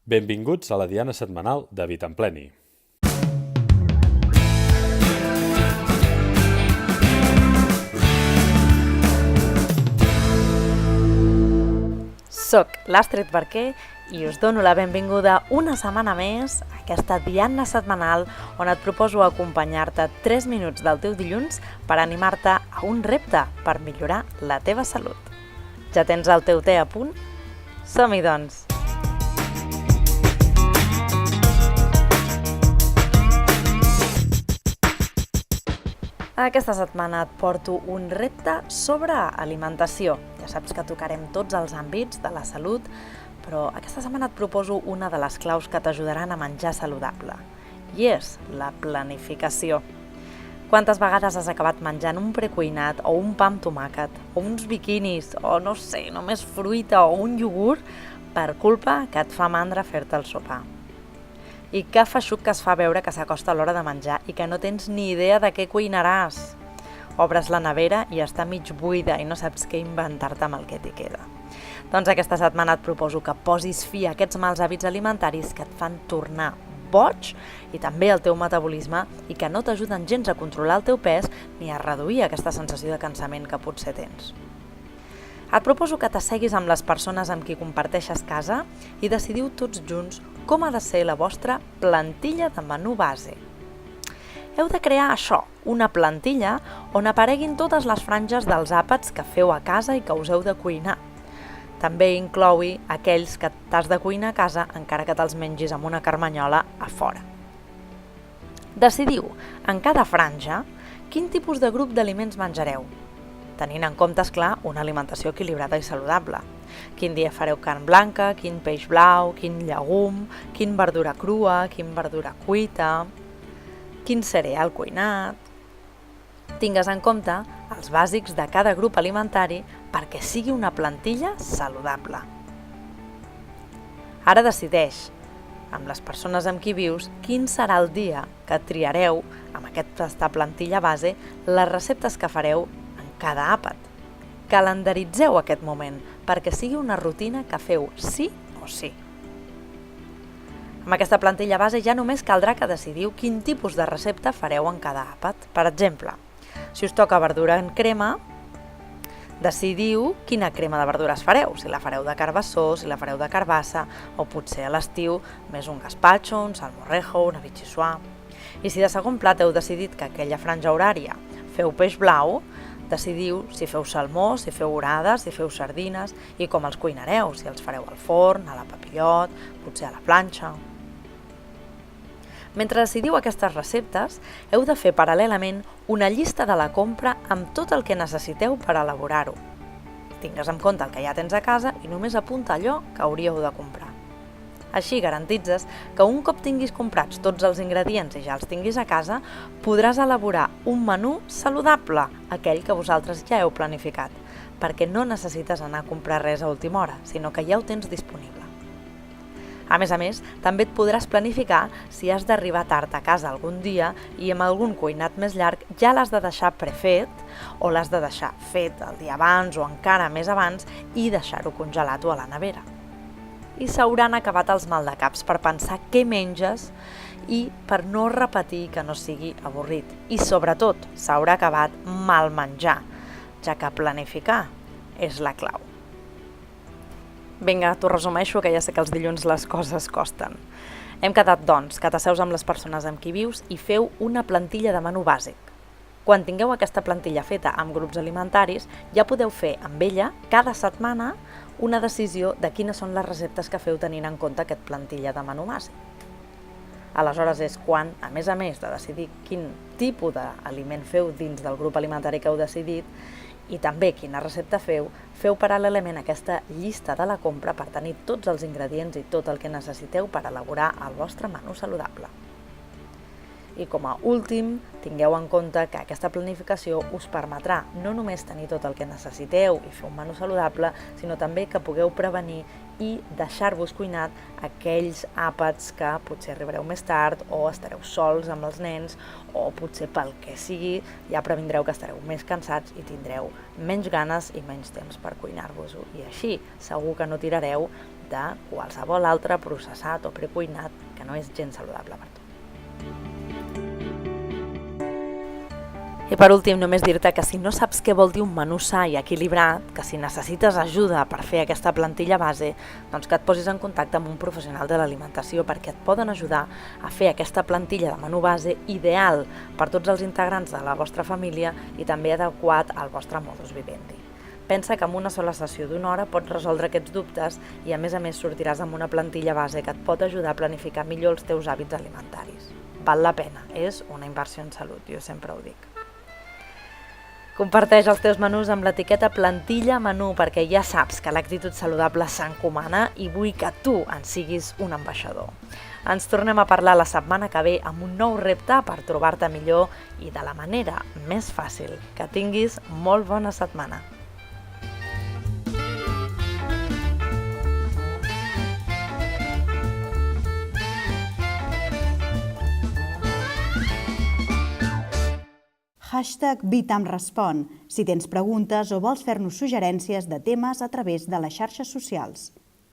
Benvinguts a la diana setmanal de Vita en Pleni. Soc l'Astrid Barquer i us dono la benvinguda una setmana més a aquesta diana setmanal on et proposo acompanyar-te 3 minuts del teu dilluns per animar-te a un repte per millorar la teva salut. Ja tens el teu te a punt? Som-hi, doncs! Aquesta setmana et porto un repte sobre alimentació. Ja saps que tocarem tots els àmbits de la salut, però aquesta setmana et proposo una de les claus que t'ajudaran a menjar saludable, i és la planificació. Quantes vegades has acabat menjant un precuinat o un pa amb tomàquet, o uns biquinis, o no sé, només fruita o un iogurt per culpa que et fa mandra fer-te el sopar? I que feixuc que es fa veure que s'acosta l'hora de menjar i que no tens ni idea de què cuinaràs. Obres la nevera i està mig buida i no saps què inventar-te amb el que t'hi queda. Doncs aquesta setmana et proposo que posis fi a aquests mals hàbits alimentaris que et fan tornar boig i també el teu metabolisme i que no t'ajuden gens a controlar el teu pes ni a reduir aquesta sensació de cansament que potser tens. Et proposo que t'asseguis amb les persones amb qui comparteixes casa i decidiu tots junts com ha de ser la vostra plantilla de menú base. Heu de crear això, una plantilla on apareguin totes les franges dels àpats que feu a casa i que us heu de cuinar. També inclogui aquells que t'has de cuinar a casa encara que te'ls mengis amb una carmanyola a fora. Decidiu, en cada franja, quin tipus de grup d'aliments menjareu, tenint en compte, esclar, una alimentació equilibrada i saludable. Quin dia fareu carn blanca, quin peix blau, quin llegum, quin verdura crua, quin verdura cuita, quin cereal cuinat. Tingues en compte els bàsics de cada grup alimentari perquè sigui una plantilla saludable. Ara decideix, amb les persones amb qui vius, quin serà el dia que triareu, amb aquesta plantilla base, les receptes que fareu cada àpat. Calendaritzeu aquest moment perquè sigui una rutina que feu sí o sí. Amb aquesta plantilla base ja només caldrà que decidiu quin tipus de recepta fareu en cada àpat. Per exemple, si us toca verdura en crema, decidiu quina crema de verdures fareu, si la fareu de carbassó, si la fareu de carbassa, o potser a l'estiu més un gazpacho, un salmorejo, una vichyssoise. I si de segon plat heu decidit que aquella franja horària feu peix blau, decidiu si feu salmó, si feu orades, si feu sardines i com els cuinareu, si els fareu al forn, a la papillot, potser a la planxa. Mentre decidiu aquestes receptes, heu de fer paral·lelament una llista de la compra amb tot el que necessiteu per elaborar-ho. Tingues en compte el que ja tens a casa i només apunta allò que hauríeu de comprar. Així garantitzes que un cop tinguis comprats tots els ingredients i ja els tinguis a casa, podràs elaborar un menú saludable, aquell que vosaltres ja heu planificat, perquè no necessites anar a comprar res a última hora, sinó que ja ho tens disponible. A més, també et podràs planificar si has d'arribar tard a casa algun dia i amb algun cuinat més llarg ja l'has de deixar prefet o l'has de deixar fet el dia abans o encara més abans i deixar-ho congelat o a la nevera. I s'hauran acabat els maldecaps per pensar què menges i per no repetir que no sigui avorrit. I sobretot s'haurà acabat mal menjar, ja que planificar és la clau. Vinga, t'ho resumeixo, que ja sé que els dilluns les coses costen. Hem quedat, doncs, que t'asseus amb les persones amb qui vius i feu una plantilla de menú bàsic. Quan tingueu aquesta plantilla feta amb grups alimentaris, ja podeu fer amb ella cada setmana una decisió de quines són les receptes que feu tenint en compte aquest plantilla de menú base. Aleshores és quan, a més de decidir quin tipus d'aliment feu dins del grup alimentari que heu decidit i també quina recepta feu paral·lelament aquesta llista de la compra per tenir tots els ingredients i tot el que necessiteu per elaborar el vostre menú saludable. I com a últim, tingueu en compte que aquesta planificació us permetrà no només tenir tot el que necessiteu i fer un menú saludable, sinó també que pugueu prevenir i deixar-vos cuinat aquells àpats que potser arribareu més tard o estareu sols amb els nens o potser pel que sigui ja previndreu que estareu més cansats i tindreu menys ganes i menys temps per cuinar-vos-ho. I així segur que no tirareu de qualsevol altre processat o precuinat que no és gens saludable per tu. I per últim, només dir-te que si no saps què vol dir un menú sa i equilibrat, que si necessites ajuda per fer aquesta plantilla base, doncs que et posis en contacte amb un professional de l'alimentació perquè et poden ajudar a fer aquesta plantilla de menú base ideal per tots els integrants de la vostra família i també adequat al vostre modus vivendi. Pensa que amb una sola sessió d'1 hora pots resoldre aquests dubtes i a més sortiràs amb una plantilla base que et pot ajudar a planificar millor els teus hàbits alimentaris. Val la pena, és una inversió en salut, jo sempre ho dic. Comparteix els teus menús amb l'etiqueta plantilla menú perquè ja saps que l'actitud saludable s'encomana i vull que tu en siguis un ambaixador. Ens tornem a parlar la setmana que ve amb un nou repte per trobar-te millor i de la manera més fàcil. Que tinguis molt bona setmana. #VitamRespon, si tens preguntes o vols fer-nos suggerències de temes a través de les xarxes socials.